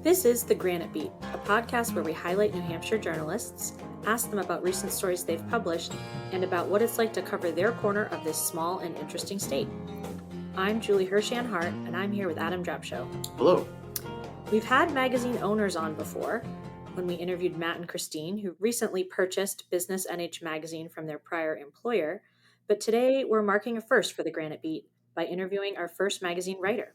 This is the Granite Beat, a podcast where we highlight New Hampshire journalists, ask them about recent stories they've published, and about what it's like to cover their corner of this small and interesting state. I'm Julie Hart, and I'm here with Adam Drapcho. Hello. We've had magazine owners on before, when we interviewed Matt and Christine, who recently purchased Business NH magazine from their prior employer, but today we're marking a first for the Granite Beat by interviewing our first magazine writer.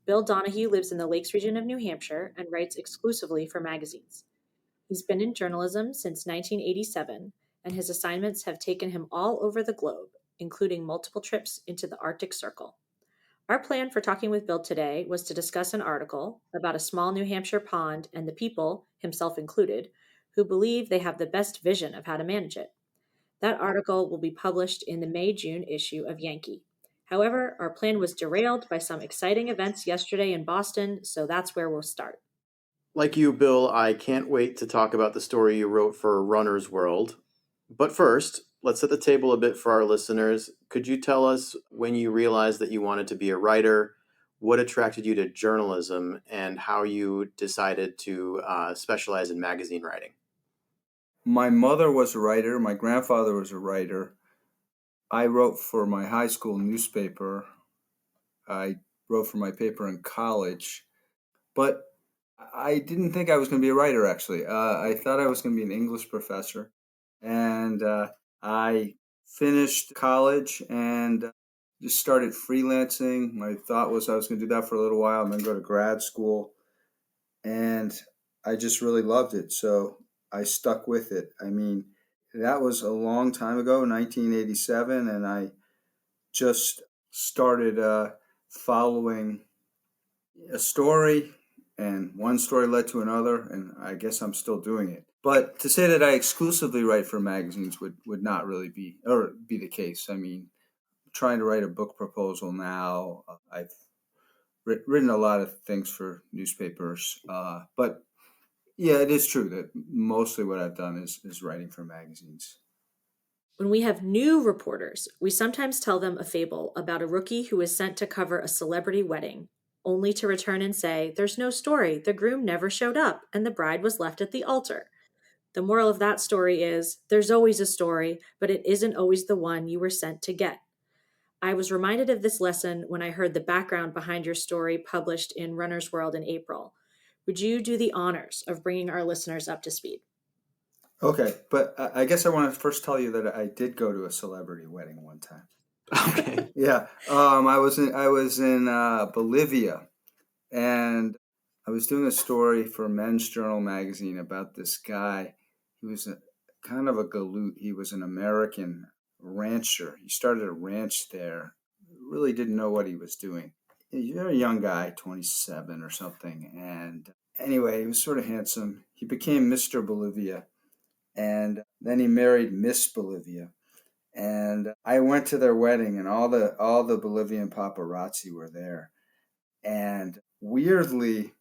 Bill Donahue lives in the Lakes region of New Hampshire and writes exclusively for magazines. He's been in journalism since 1987, and his assignments have taken him all over the globe, including multiple trips into the Arctic Circle. Our plan for talking with Bill today was to discuss an article about a small New Hampshire pond and the people, himself included, who believe they have the best vision of how to manage it. That article will be published in the May-June issue of Yankee. However, our plan was derailed by some exciting events yesterday in Boston, so that's where we'll start. Like you, Bill, I can't wait to talk about the story you wrote for Runner's World. But first, let's set the table a bit for our listeners. Could you tell us when you realized that you wanted to be a writer, what attracted you to journalism, and how you decided to specialize in magazine writing? My mother was a writer. My grandfather was a writer. I wrote for my high school newspaper. I wrote for my paper in college. But I didn't think I was going to be a writer, actually. I thought I was going to be an English professor. And I finished college and just started freelancing. My thought was I was going to do that for a little while and then go to grad school. And I just really loved it. So I stuck with it. I mean, that was a long time ago, 1987, and I just started following a story, and one story led to another, and I guess I'm still doing it. But to say that I exclusively write for magazines would not really be the case. I mean, trying to write a book proposal now, I've written a lot of things for newspapers, but yeah, it is true that mostly what I've done is writing for magazines. When we have new reporters, we sometimes tell them a fable about a rookie who is sent to cover a celebrity wedding, only to return and say, "There's no story, the groom never showed up, and the bride was left at the altar." The moral of that story is, there's always a story, but it isn't always the one you were sent to get. I was reminded of this lesson when I heard the background behind your story published in Runner's World in April. Would you do the honors of bringing our listeners up to speed? Okay, but I guess I want to first tell you that I did go to a celebrity wedding one time. Okay. Yeah, I was in Bolivia, and I was doing a story for Men's Journal magazine about this guy. He was kind of a galoot. He was an American rancher. He started a ranch there. Really didn't know what he was doing. He's a very young guy, 27 or something. And anyway, he was sort of handsome. He became Mr. Bolivia. And then he married Miss Bolivia. And I went to their wedding, and all the Bolivian paparazzi were there. And weirdly,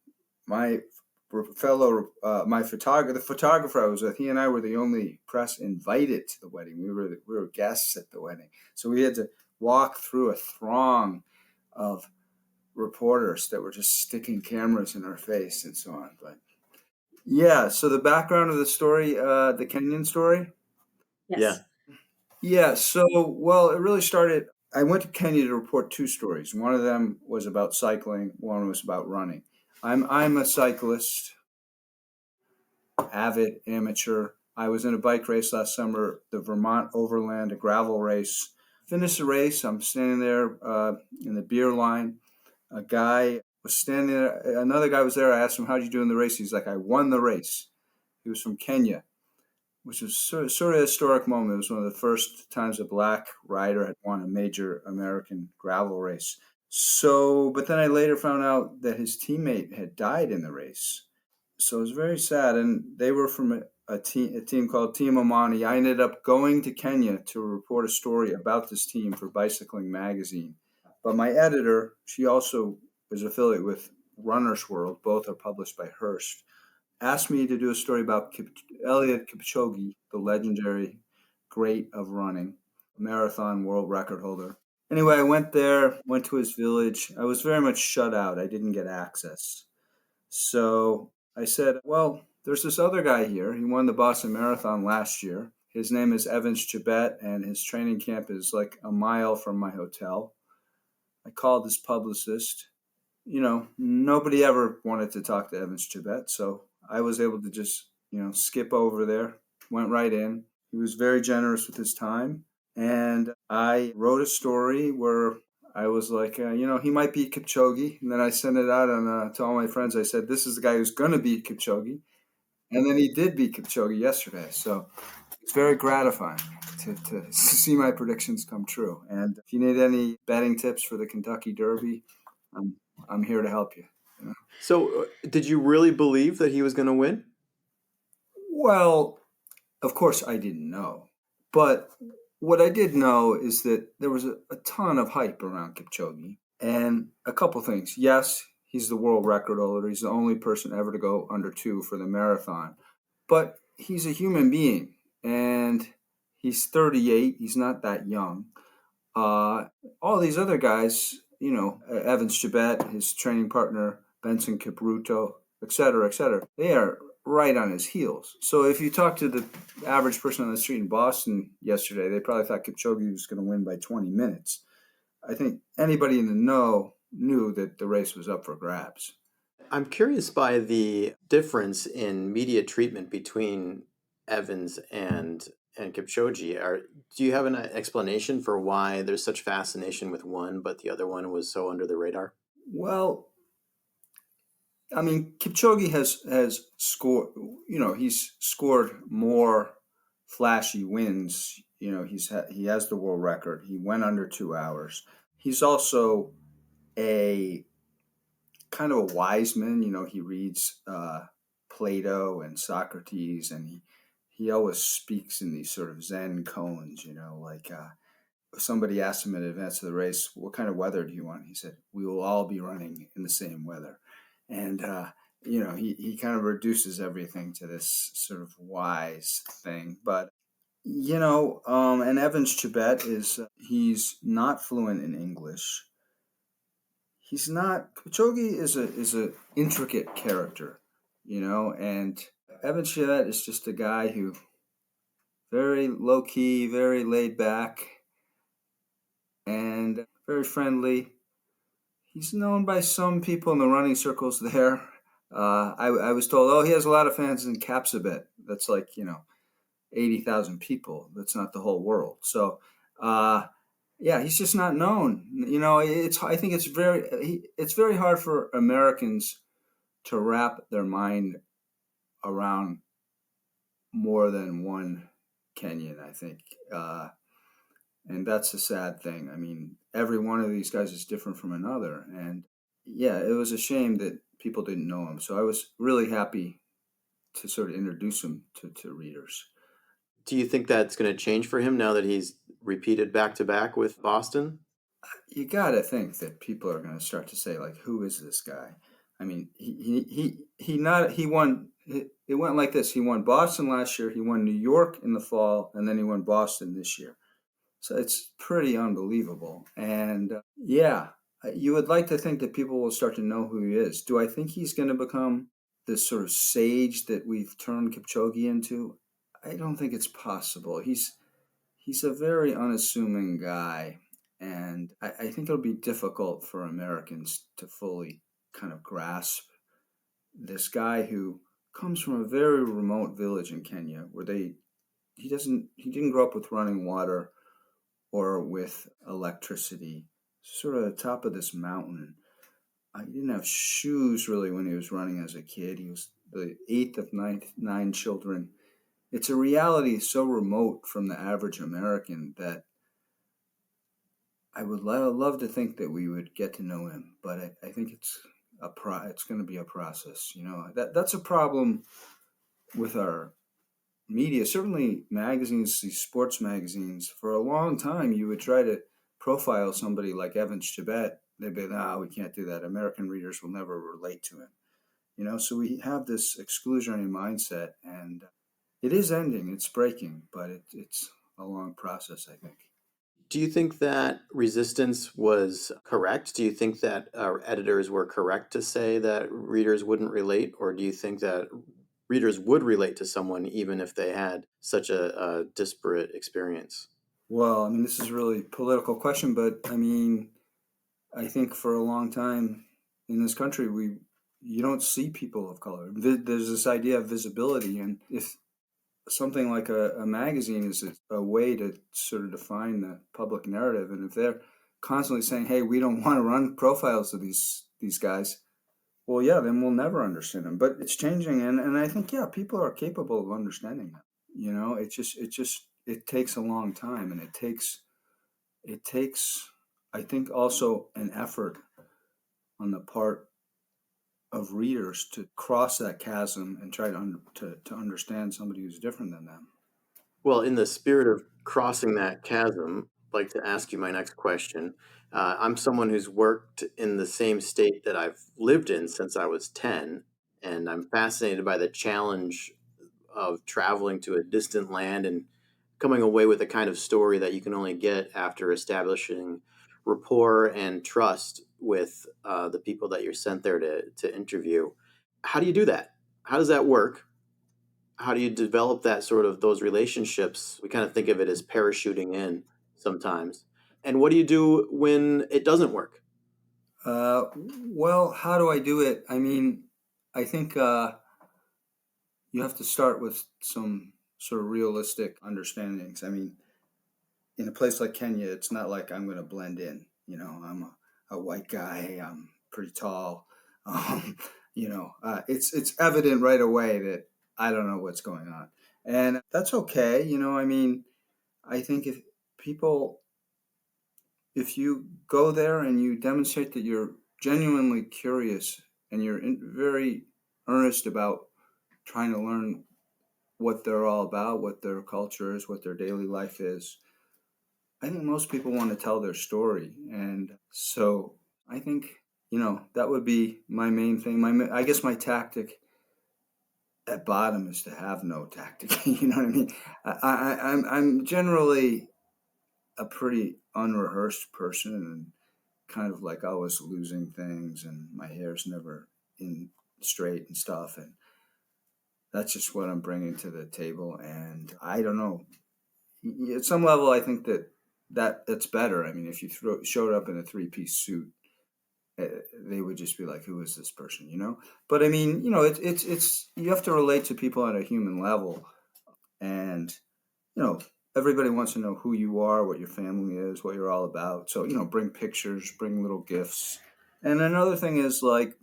my the photographer I was with, he and I were the only press invited to the wedding. We were guests at the wedding, so we had to walk through a throng of reporters that were just sticking cameras in our face and so on. But yeah, so the background of the story, the Kenyan story. Yes. Yeah. So well, it really started. I went to Kenya to report two stories. One of them was about cycling. One was about running. I'm a cyclist, avid amateur. I was in a bike race last summer, the Vermont Overland, a gravel race. Finished the race. I'm standing there in the beer line. A guy was standing there. Another guy was there. I asked him, "How'd you do in the race?" He's like, "I won the race." He was from Kenya, which was sort of a historic moment. It was one of the first times a black rider had won a major American gravel race. So, but then I later found out that his teammate had died in the race. So it was very sad. And they were from a team called Team Omani. I ended up going to Kenya to report a story about this team for Bicycling Magazine. But my editor, she also is affiliated with Runner's World. Both are published by Hearst. Asked me to do a story about Eliud Kipchoge, the legendary great of running, marathon world record holder. Anyway, I went there, went to his village. I was very much shut out. I didn't get access. So I said, well, there's this other guy here. He won the Boston Marathon last year. His name is Evans Chibet, and his training camp is like a mile from my hotel. I called his publicist. Nobody ever wanted to talk to Evans Chibet, so I was able to just, skip over there, went right in. He was very generous with his time, and I wrote a story where I was like, he might beat Kipchoge, and then I sent it out to all my friends. I said, this is the guy who's going to beat Kipchoge, and then he did beat Kipchoge yesterday. So it's very gratifying to see my predictions come true. And if you need any betting tips for the Kentucky Derby, I'm I'm here to help you. So, did you really believe that he was going to win? Well, of course I didn't know, but what I did know is that there was a ton of hype around Kipchoge, and a couple things. Yes, he's the world record holder. He's the only person ever to go under 2 for the marathon, but he's a human being, and he's 38. He's not that young. All these other guys, Evans Chibet, his training partner, Benson Kipruto, et cetera, they are right on his heels. So if you talk to the average person on the street in Boston yesterday, they probably thought Kipchoge was going to win by 20 minutes. I think anybody in the know knew that the race was up for grabs. I'm curious by the difference in media treatment between Evans and Kipchoge. Do you have an explanation for why there's such fascination with one, but the other one was so under the radar? Well, I mean, Kipchoge has scored. He's scored more flashy wins. He has the world record. He went under 2 hours. He's also a kind of a wise man. He reads Plato and Socrates, and he always speaks in these sort of Zen koans. Like somebody asked him in advance of the race, "What kind of weather do you want?" He said, "We will all be running in the same weather," and he kind of reduces everything to this sort of wise thing. But and Evans Chibet he's not fluent in English. He's not. Kipchoge is a intricate character, and Evan Chibet is just a guy who very low key, very laid back, and very friendly. He's known by some people in the running circles there. I was told, oh, he has a lot of fans in Capsabet. That's like 80,000 people. That's not the whole world. So. Yeah, he's just not known. I think it's very hard for Americans to wrap their mind around more than one Kenyan. I think, and that's a sad thing. I mean, every one of these guys is different from another, and yeah, it was a shame that people didn't know him. So I was really happy to sort of introduce him to readers. Do you think that's going to change for him now that he's repeated back to back with Boston? You got to think that people are going to start to say, like, who is this guy? I mean, he won. It went like this. He won Boston last year. He won New York in the fall, and then he won Boston this year. So it's pretty unbelievable. And yeah, you would like to think that people will start to know who he is. Do I think he's going to become this sort of sage that we've turned Kipchoge into? I don't think it's possible. He's a very unassuming guy. And I think it'll be difficult for Americans to fully kind of grasp this guy who comes from a very remote village in Kenya where he didn't grow up with running water or with electricity. Sort of the top of this mountain. He didn't have shoes really when he was running as a kid. He was the eighth of nine children. It's a reality so remote from the average American that I would love to think that we would get to know him, but I think it's going to be a process. That's a problem with our media. Certainly, magazines, these sports magazines, for a long time, you would try to profile somebody like Evans Chibet. They'd be, no, we can't do that. American readers will never relate to him. So we have this exclusionary mindset, and it is ending. It's breaking, but it's a long process, I think. Do you think that resistance was correct? Do you think that editors were correct to say that readers wouldn't relate, or do you think that readers would relate to someone even if they had such a disparate experience? Well, I mean, this is a really political question, but I mean, I think for a long time in this country, you don't see people of color. There's this idea of visibility, and if something like a magazine is a way to sort of define the public narrative, and if they're constantly saying, "Hey, we don't want to run profiles of these guys," well, yeah, then we'll never understand them. But it's changing, and I think yeah, people are capable of understanding that. It takes a long time, and it takes I think also an effort on the part of readers to cross that chasm and try to understand somebody who's different than them. Well, in the spirit of crossing that chasm, I'd like to ask you my next question. I'm someone who's worked in the same state that I've lived in since I was 10, and I'm fascinated by the challenge of traveling to a distant land and coming away with a kind of story that you can only get after establishing rapport and trust with the people that you're sent there to interview. How do you do that? How does that work? How do you develop that sort of those relationships? We kind of think of it as parachuting in sometimes. And what do you do when it doesn't work? Uh, well, how do I do it? I mean, I think you have to start with some sort of realistic understandings. I mean, in a place like Kenya, it's not like I'm going to blend in. I'm a white guy. I'm pretty tall. Um, it's evident right away that I don't know what's going on, and that's okay. I mean, I think people, if you go there and you demonstrate that you're genuinely curious and you're very earnest about trying to learn what they're all about, what their culture is, what their daily life is, I think most people want to tell their story. And so I think, that would be my main thing. I guess my tactic at bottom is to have no tactic. You know what I mean? I'm generally a pretty unrehearsed person and kind of like always losing things, and my hair's never in straight and stuff. And that's just what I'm bringing to the table. And I don't know. At some level, I think that's better. I mean, if you showed up in a three-piece suit, they would just be like, "Who is this person?" But I mean, it's you have to relate to people on a human level, and you know, everybody wants to know who you are, what your family is, what you're all about. So bring pictures, bring little gifts. And another thing is like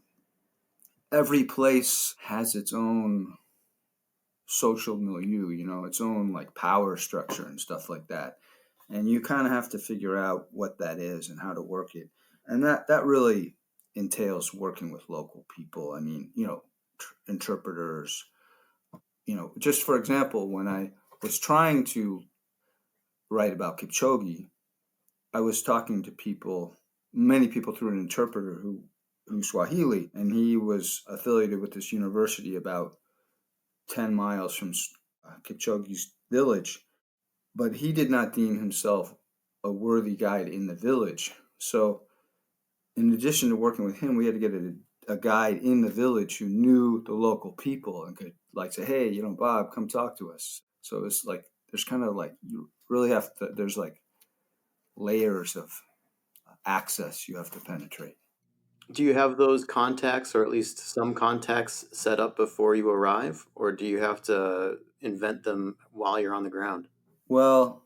every place has its own social milieu, its own like power structure and stuff like that. And you kind of have to figure out what that is and how to work it. And that really entails working with local people. I mean, interpreters, just for example, when I was trying to write about Kipchoge, I was talking to many people through an interpreter who knew Swahili, and he was affiliated with this university about 10 miles from Kipchoge's village, but he did not deem himself a worthy guide in the village. So, in addition to working with him, we had to get a guide in the village who knew the local people and could like say, "Hey, Bob, come talk to us." So it's like there's kind of like you really have to. There's like layers of access you have to penetrate. Do you have those contacts, or at least some contacts, set up before you arrive, or do you have to invent them while you're on the ground? Well,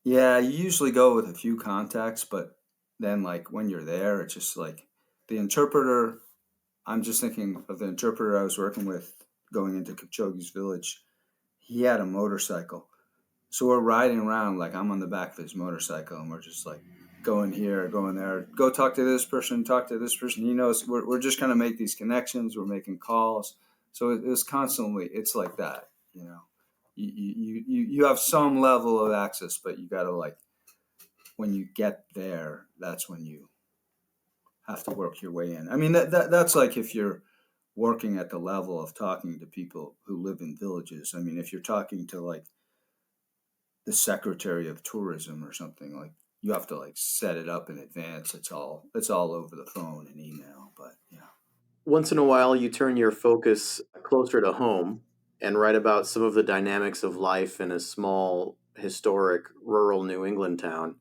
yeah, you usually go with a few contacts, but then like when you're there, it's just like the interpreter. I'm just thinking of the interpreter I was working with going into Kipchoge's village. He had a motorcycle. So we're riding around like I'm on the back of his motorcycle and we're just like going here, going there, go talk to this person, talk to this person. He knows we're just kind of make these connections. We're making calls. So it was constantly, it's like that, you have some level of access, but you got to like, when you get there, that's when you have to work your way in. I mean, that's like if you're working at the level of talking to people who live in villages. I mean, if you're talking to like the Secretary of Tourism or something. Like you have to like set it up in advance. It's all over the phone and email. But yeah. Once in a while, you turn your focus closer to home and write about some of the dynamics of life in a small, historic, rural New England town,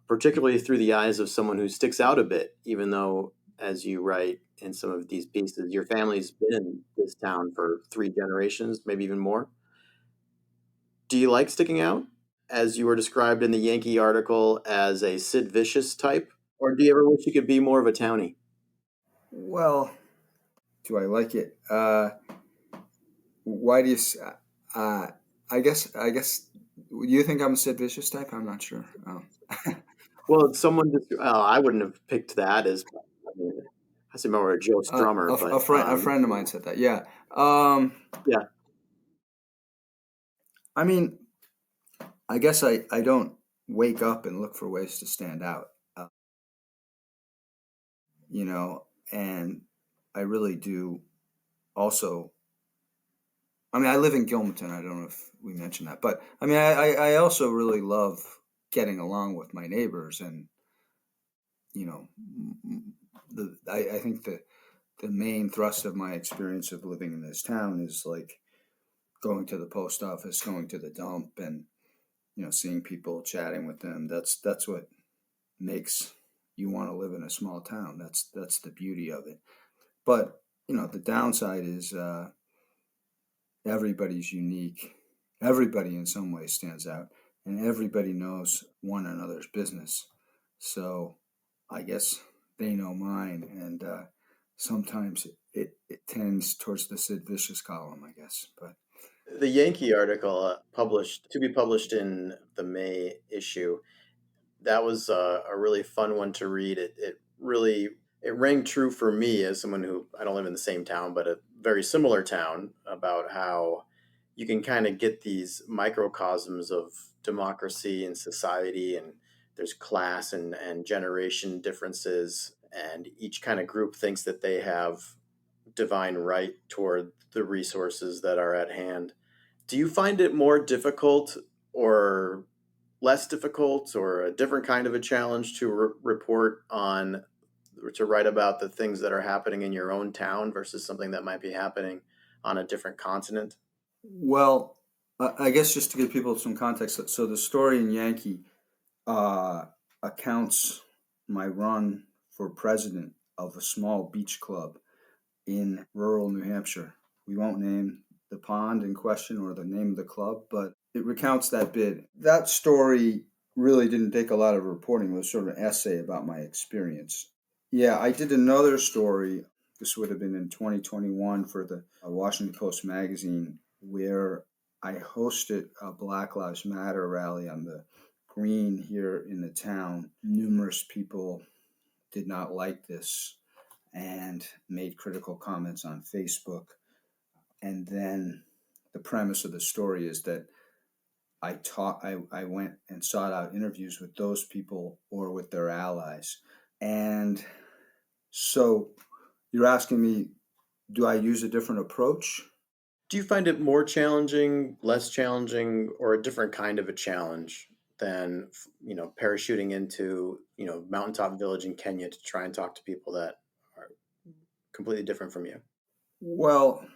particularly through the eyes of someone who sticks out a bit, even though, as you write in some of these pieces, your family's been in this town for 3 generations, maybe even more. Do you like sticking out, as you were described in the Yankee article as a Sid Vicious type? Or do you ever wish you could be more of a townie? Well, do I like it? Why do you? Uh, I guess. You think I'm a Sid Vicious type? I'm not sure. Oh. Well, someone just, I wouldn't have picked that as, I mean, I say more a Joe Strummer, A but friend of mine said that. Yeah. Um, yeah. I mean, I guess I don't wake up and look for ways to stand out. Uh, you know, and I really do. Also, I mean, I live in Gilmanton. I don't know if we mentioned that, but I mean, I also really love getting along with my neighbors, and you know, I think the main thrust of my experience of living in this town is like going to the post office, going to the dump, and seeing people, chatting with them. That's what makes you want to live in a small town. That's the beauty of it. But the downside is everybody's unique. Everybody in some way stands out, and everybody knows one another's business. So I guess they know mine, and sometimes it tends towards the Sid Vicious column, I guess. But The Yankee article, published to be published in the May issue, that was a really fun one to read. It really it rang true for me as someone who, I don't live in the same town, but a very similar town, about how you can kind of get these microcosms of democracy and society, and there's class and generation differences, and each kind of group thinks that they have divine right toward the resources that are at hand. Do you find it more difficult or less difficult or a different kind of a challenge to report on, to write about the things that are happening in your own town versus something that might be happening on a different continent? well, I guess just to give people some context, so the story in Yankee uh, accounts my run for president of a small beach club in rural New Hampshire. We won't name the pond in question or the name of the club, but it recounts that bid. That story really didn't take a lot of reporting. It was sort of an essay about my experience. Yeah, I did another story. This would have been in 2021 for the Washington Post magazine, where I hosted a Black Lives Matter rally on the green here in the town. Numerous people did not like this and made critical comments on Facebook. And then the premise of the story is that I went and sought out interviews with those people or with their allies. And so you're asking me, do I use a different approach? Do you find it more challenging, less challenging, or a different kind of a challenge than, parachuting into, mountaintop village in Kenya to try and talk to people that are completely different from you? Well,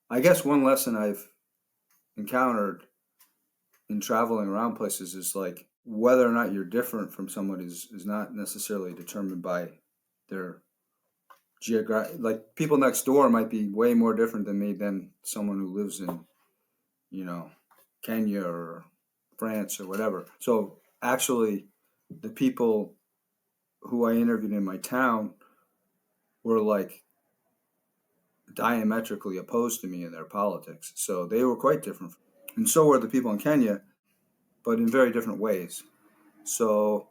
I guess one lesson I've encountered in traveling around places is like whether or not you're different from someone is not necessarily determined by their geographic. Like people next door might be way more different than me than someone who lives in, you know, Kenya or France or whatever. So actually, the people who I interviewed in my town were like diametrically opposed to me in their politics. So they were quite different. And so were the people in Kenya, but in very different ways. So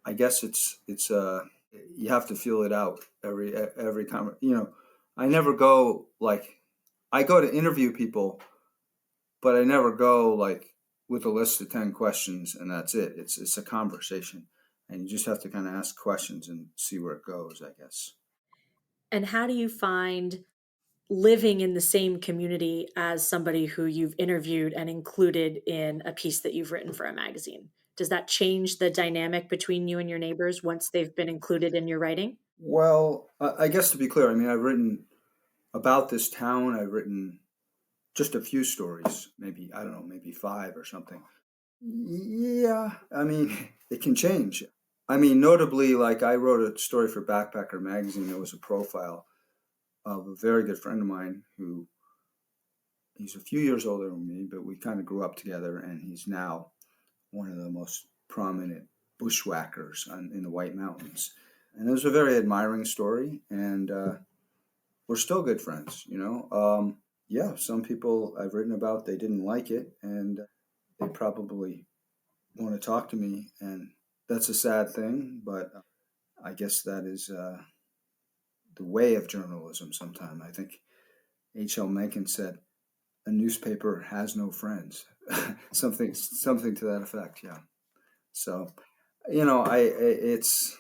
I guess it's you have to feel it out every time. I never go like I go to interview people, but I never go like with a list of 10 questions and that's it. It's a conversation, and you just have to kind of ask questions and see where it goes, I guess. And how do you find living in the same community as somebody who you've interviewed and included in a piece that you've written for a magazine? Does that change the dynamic between you and your neighbors once they've been included in your writing? Well, I guess to be clear, I mean, I've written about this town. I've written just a few stories, maybe, I don't know, maybe five or something. Yeah, I mean, it can change. I mean, notably, like I wrote a story for Backpacker magazine that was a profile of a very good friend of mine who he's a few years older than me, but we kind of grew up together, and he's now one of the most prominent bushwhackers in the White Mountains. And it was a very admiring story, and we're still good friends, you know. Yeah, some people I've written about, they didn't like it, and they probably want to talk to me, and that's a sad thing, but I guess that is the way of journalism sometimes. I think H.L. Mencken said, a newspaper has no friends. something to that effect, yeah. So, you know, it's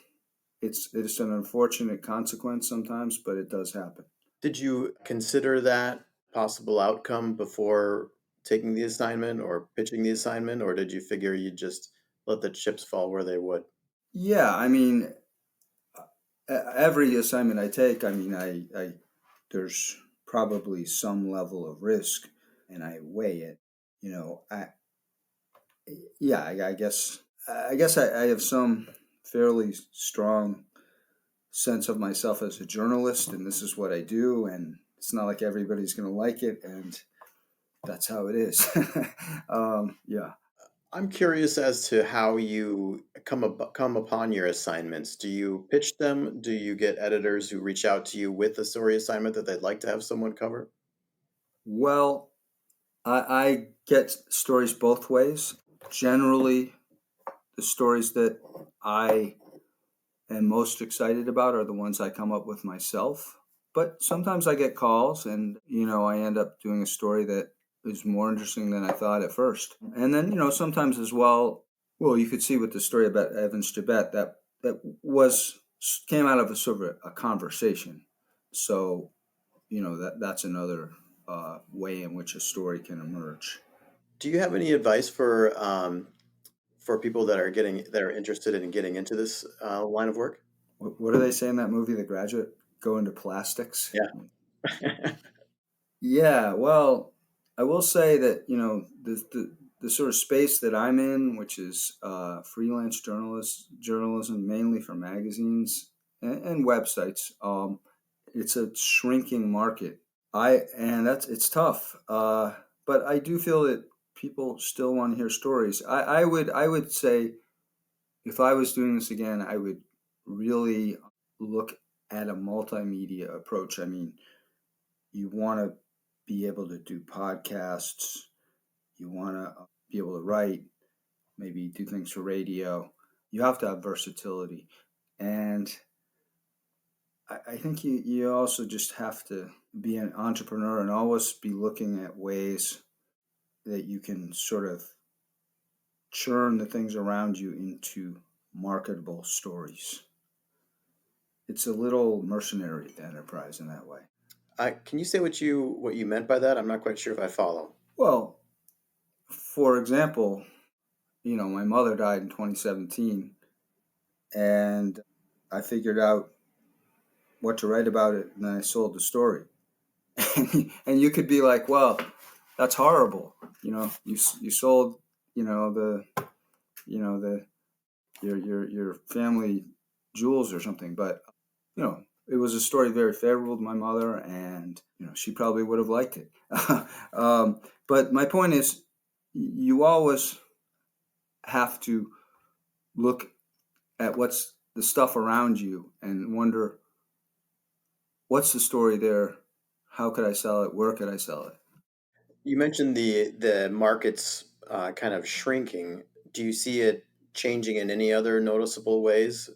an unfortunate consequence sometimes, but it does happen. Did you consider that possible outcome before taking the assignment or pitching the assignment, or did you figure you'd just let the chips fall where they would? Yeah, I mean, every assignment I take, I mean, I there's probably some level of risk, and I weigh it. You know, yeah, I have some fairly strong sense of myself as a journalist, and this is what I do, and it's not like everybody's going to like it, and that's how it is. Yeah. I'm curious as to how you come upon your assignments. Do you pitch them? Do you get editors who reach out to you with a story assignment that they'd like to have someone cover? Well, I get stories both ways. Generally, the stories that I am most excited about are the ones I come up with myself. But sometimes I get calls, and I end up doing a story that is more interesting than I thought at first. And then sometimes as well. Well, you could see with the story about Evans Tibet that was came out of a sort of a conversation. So that's another way in which a story can emerge. Do you have any advice for people that are interested in getting into this line of work? What do they say in that movie, The Graduate? Go into plastics. Yeah. Yeah, well, I will say that the sort of space that I'm in, which is freelance journalism, mainly for magazines and websites, it's a shrinking market. It's tough, but I do feel that people still want to hear stories. I would say if I was doing this again, I would really look at a multimedia approach. I mean, you want to be able to do podcasts, you want to be able to write, maybe do things for radio. You have to have versatility. And I think you also just have to be an entrepreneur and always be looking at ways that you can sort of churn the things around you into marketable stories. It's a little mercenary enterprise in that way. Can you say what you meant by that? I'm not quite sure if I follow. Well, for example, my mother died in 2017, and I figured out what to write about it, and then I sold the story. And you could be like, well, that's horrible. You sold, the your family jewels or something, but it was a story very favorable to my mother, and she probably would have liked it. But my point is, you always have to look at what's the stuff around you and wonder, what's the story there? How could I sell it? Where could I sell it? You mentioned the markets kind of shrinking. Do you see it changing in any other noticeable ways?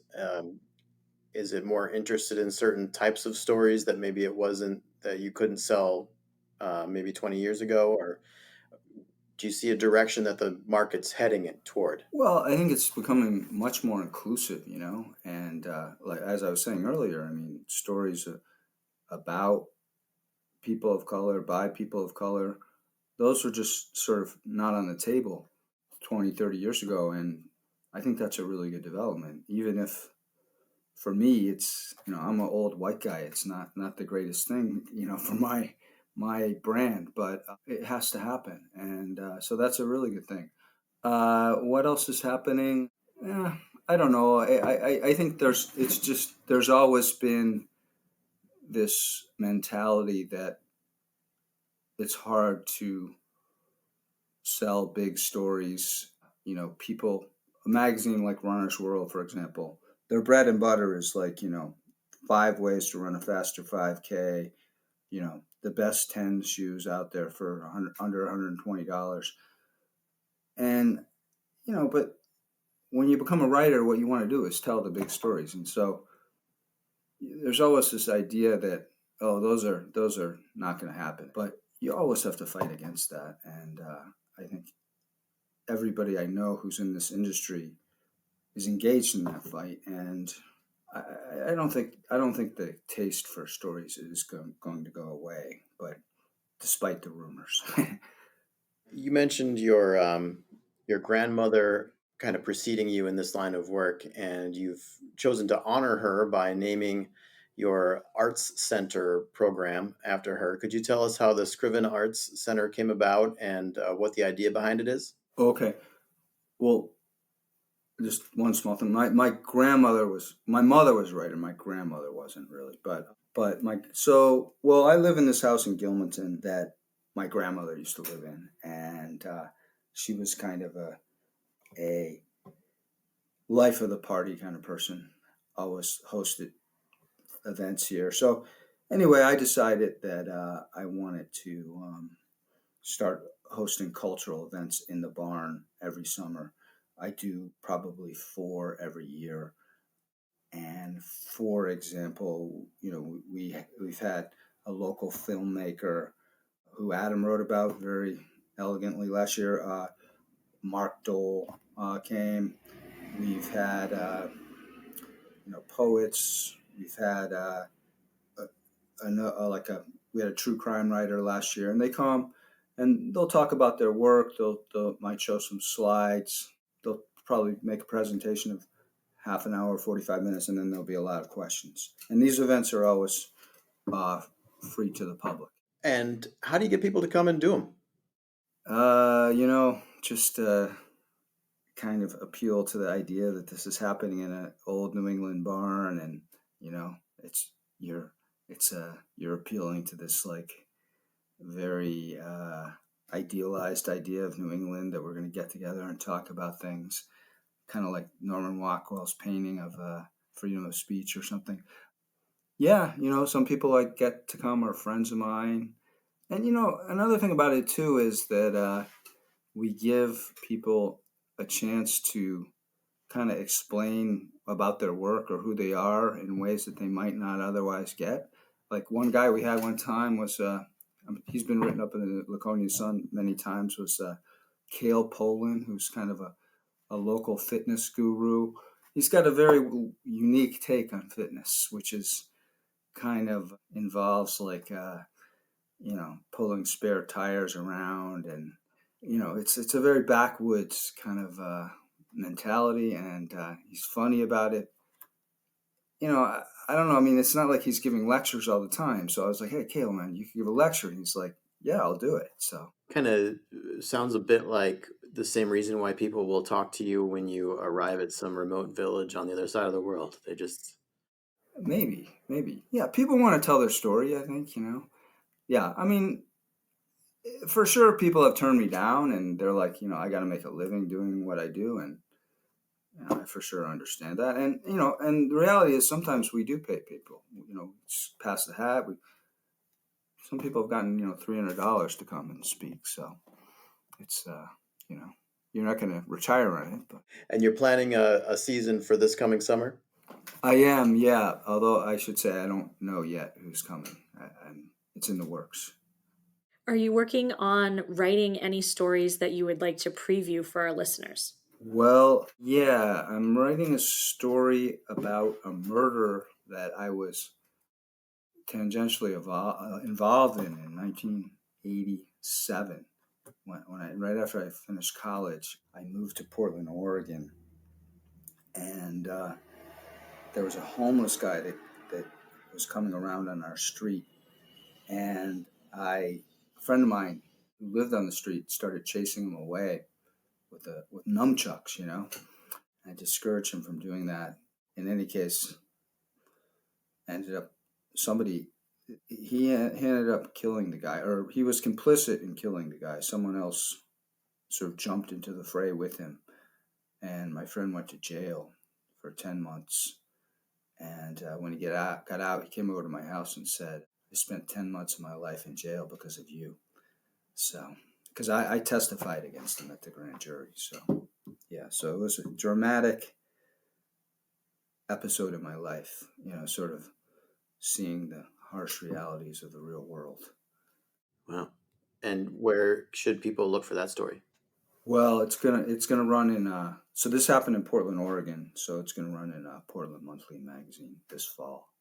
Is it more interested in certain types of stories that maybe it wasn't that you couldn't sell maybe 20 years ago, or do you see a direction that the market's heading it toward? Well, I think it's becoming much more inclusive, and like as I was saying earlier, I mean, stories about people of color, by people of color. Those were just sort of not on the table 20, 30 years ago. And I think that's a really good development, even if for me, it's, I'm an old white guy. It's not the greatest thing, for my brand, but it has to happen. And so that's a really good thing. What else is happening? Eh, I don't know. I think there's always been this mentality that it's hard to sell big stories. People, a magazine like Runner's World, for example, their bread and butter is like, 5 ways to run a faster 5K, the best 10 shoes out there for under $120. And, but when you become a writer, what you want to do is tell the big stories. And so there's always this idea that, oh, those are not going to happen. But you always have to fight against that. And I think everybody I know who's in this industry is engaged in that fight. And I don't think the taste for stories is going to go away. But despite the rumors. You mentioned your grandmother kind of preceding you in this line of work, and you've chosen to honor her by naming your Arts Center program after her. Could you tell us how the Scriven Arts Center came about and what the idea behind it is? Okay. Well, just one small thing. My mother was a writer. My grandmother wasn't really, but I live in this house in Gilmanton that my grandmother used to live in, and she was kind of a life of the party kind of person. Always hosted events here. So anyway, I decided that I wanted to start hosting cultural events in the barn every summer. I do probably 4 every year. And for example, we've had a local filmmaker who Adam wrote about very elegantly last year. Mark Dole came. We've had poets. We've had we had a true crime writer last year, and they come and they'll talk about their work. They'll might show some slides. They'll probably make a presentation of half an hour, 45 minutes, and then there'll be a lot of questions. And these events are always free to the public. And how do you get people to come and do them? Just kind of appeal to the idea that this is happening in an old New England barn, and it's you're appealing to this like very idealized idea of New England that we're going to get together and talk about things, kind of like Norman Rockwell's painting of freedom of speech or something. Yeah, some people I get to come are friends of mine. And, another thing about it, too, is that we give people a chance to kind of explain about their work or who they are in ways that they might not otherwise get. Like one guy we had one time was, he's been written up in the Laconia Sun many times, was Cale Poland, who's kind of a local fitness guru. He's got a very unique take on fitness, which is kind of involves like pulling spare tires around, and it's a very backwoods kind of mentality, and he's funny about it. I don't know. I mean, it's not like he's giving lectures all the time. So I was like, "Hey, Cale, man, you can give a lecture." And he's like, "Yeah, I'll do it." So Kind of sounds a bit like the same reason why people will talk to you when you arrive at some remote village on the other side of the world. They just maybe, yeah, people want to tell their story. I think yeah. I mean, for sure, people have turned me down, and they're like, I got to make a living doing what I do, and I for sure understand that. And and the reality is sometimes we do pay people. Just pass the hat. Some people have gotten $300 to come and speak. So it's you're not going to retire on it, but and you're planning a season for this coming summer? I am, yeah. Although I should say I don't know yet who's coming. It's in the works. Are you working on writing any stories that you would like to preview for our listeners? Well, yeah, I'm writing a story about a murder that I was tangentially involved in 1987. Right after I finished college, I moved to Portland, Oregon, and there was a homeless guy that was coming around on our street, and a friend of mine who lived on the street started chasing him away with nunchucks, I discouraged him from doing that. In any case, ended up he ended up killing the guy, or he was complicit in killing the guy. Someone else sort of jumped into the fray with him, and my friend went to jail for 10 months. And when he got out, he came over to my house and said, "I spent 10 months of my life in jail because of you." So, because I testified against him at the grand jury. So, yeah, so it was a dramatic episode in my life, sort of seeing the harsh realities of the real world. Wow. And where should people look for that story? Well, it's gonna run in. So this happened in Portland, Oregon. So it's gonna run in Portland Monthly magazine this fall.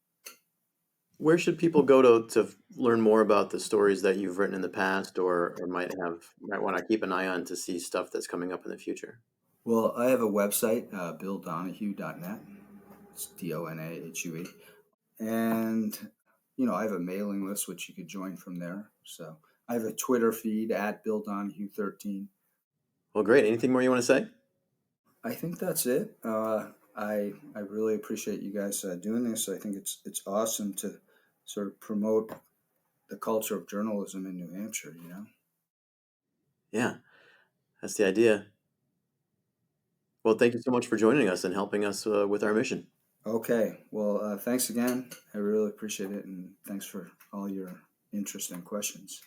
Where should people go to learn more about the stories that you've written in the past, or might want to keep an eye on to see stuff that's coming up in the future? Well, I have a website, BillDonahue.net. It's DONAHUE, and I have a mailing list which you could join from there. So I have a Twitter feed at Bill Donahue 13. Well, great. Anything more you want to say? I think that's it. I really appreciate you guys doing this. I think it's awesome to sort of promote the culture of journalism in New Hampshire. Yeah, that's the idea. Well, thank you so much for joining us and helping us with our mission. Okay. Well, thanks again. I really appreciate it, and thanks for all your interest and questions.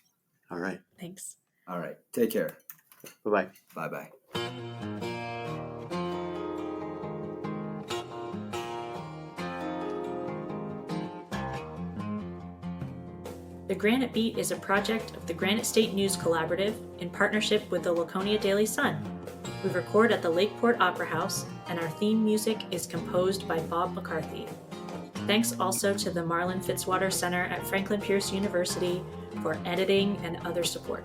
All right. Thanks. All right. Take care. Bye-bye. Bye-bye. The Granite Beat is a project of the Granite State News Collaborative in partnership with the Laconia Daily Sun. We record at the Lakeport Opera House, and our theme music is composed by Bob McCarthy. Thanks also to the Marlin Fitzwater Center at Franklin Pierce University for editing and other support.